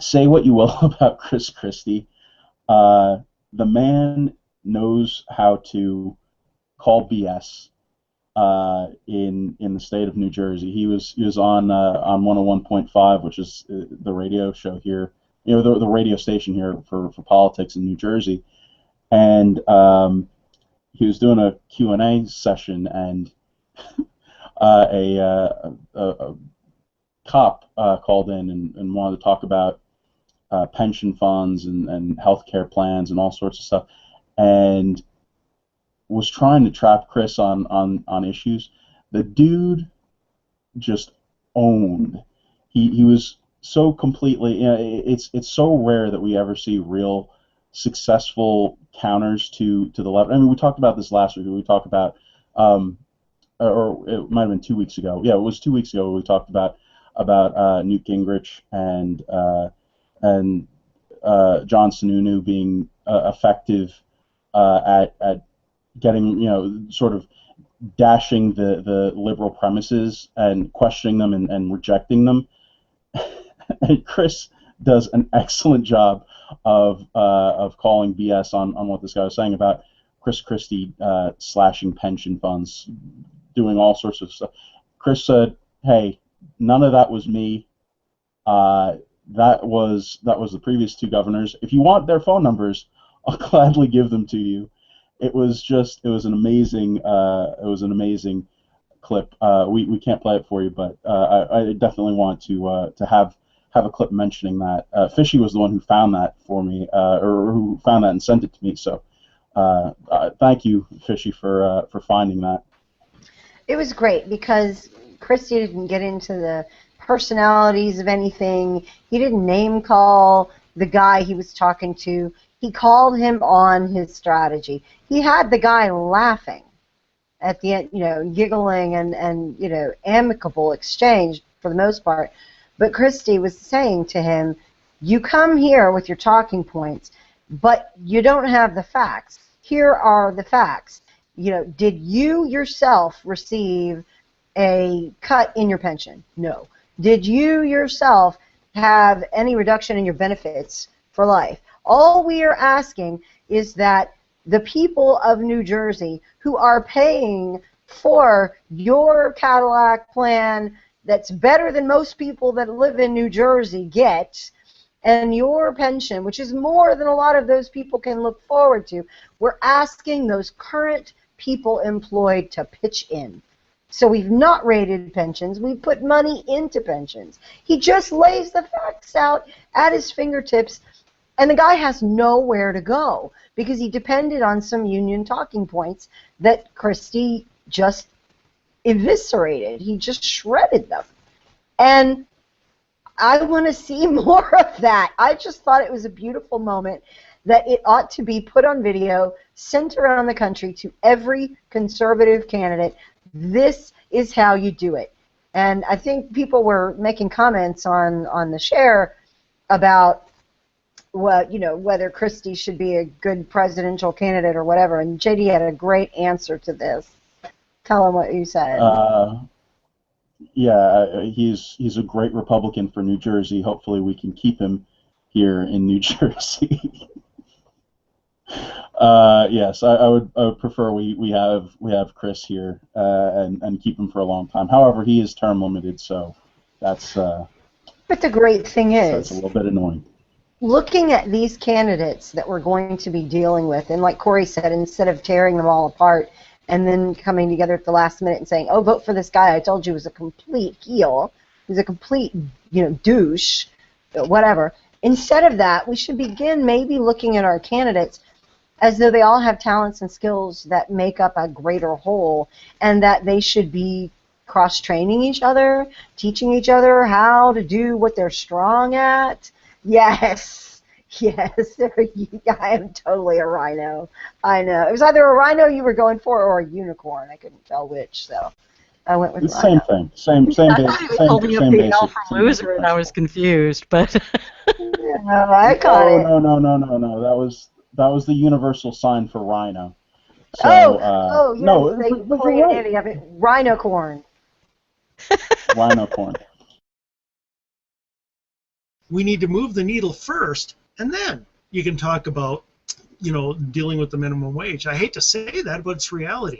say what you will about Chris Christie, the man knows how to call BS in the state of New Jersey. He was on 101.5, which is the radio show here, the radio station here for politics in New Jersey, and he was doing a Q&A session, and a cop called in and wanted to talk about pension funds and healthcare plans and all sorts of stuff, and was trying to trap Chris on issues. The dude just owned. He was so completely. It's so rare that we ever see real successful counters to the left. I mean, we talked about this last week. We talked about, or it might have been 2 weeks ago. Yeah, it was 2 weeks ago. We talked about Newt Gingrich and John Sununu being effective at getting, sort of dashing the liberal premises and questioning them and rejecting them. And Chris does an excellent job of calling BS on what this guy was saying about Chris Christie slashing pension funds, doing all sorts of stuff. Chris said, "Hey, none of that was me. That was the previous two governors. If you want their phone numbers, I'll gladly give them to you." It was an amazing clip. We can't play it for you, but I definitely want to have a clip mentioning that. Fishy was the one who found that for me, or who found that and sent it to me. So thank you, Fishy, for finding that. It was great because Christie didn't get into the personalities of anything. He didn't name call the guy he was talking to. He called him on his strategy. He had the guy laughing at the end, giggling and amicable exchange for the most part. But Christie was saying to him, "You come here with your talking points, but you don't have the facts. Here are the facts. Did you yourself receive a cut in your pension? No. Did you yourself have any reduction in your benefits for life? All we are asking is that the people of New Jersey who are paying for your Cadillac plan that's better than most people that live in New Jersey get, and your pension, which is more than a lot of those people can look forward to, we're asking those current people employed to pitch in." So we've not raided pensions. We've put money into pensions. He just lays the facts out at his fingertips, and the guy has nowhere to go because he depended on some union talking points that Christie just eviscerated. He just shredded them. And I want to see more of that. I just thought it was a beautiful moment that it ought to be put on video, sent around the country to every conservative candidate. This is how you do it. And I think people were making comments on the share about whether Christie should be a good presidential candidate or whatever. And JD had a great answer to this. Tell him what you said. Yeah, he's a great Republican for New Jersey. Hopefully, we can keep him here in New Jersey. Yes, I would prefer we have Chris here and keep him for a long time. However, he is term limited, so that's. But the great thing is, it's a little bit annoying. Looking at these candidates that we're going to be dealing with, and like Corey said, instead of tearing them all apart and then coming together at the last minute and saying, "Oh, vote for this guy I told you was a complete heel, he's a complete douche," whatever. Instead of that, we should begin maybe looking at our candidates as though they all have talents and skills that make up a greater whole, and that they should be cross-training each other, teaching each other how to do what they're strong at. Yes, yes, I am totally a rhino. I know. It was either a rhino you were going for or a unicorn. I couldn't tell which, so I went with rhino. Same thing. Same I thought he was holding up the L from loser, and I was confused, but... Yeah, I caught it. No. That was the universal sign for rhino. So, yes, no, they play an idiot of it. Rhino corn. Rhino corn. we need to move the needle first, and then you can talk about, dealing with the minimum wage. I hate to say that, but it's reality.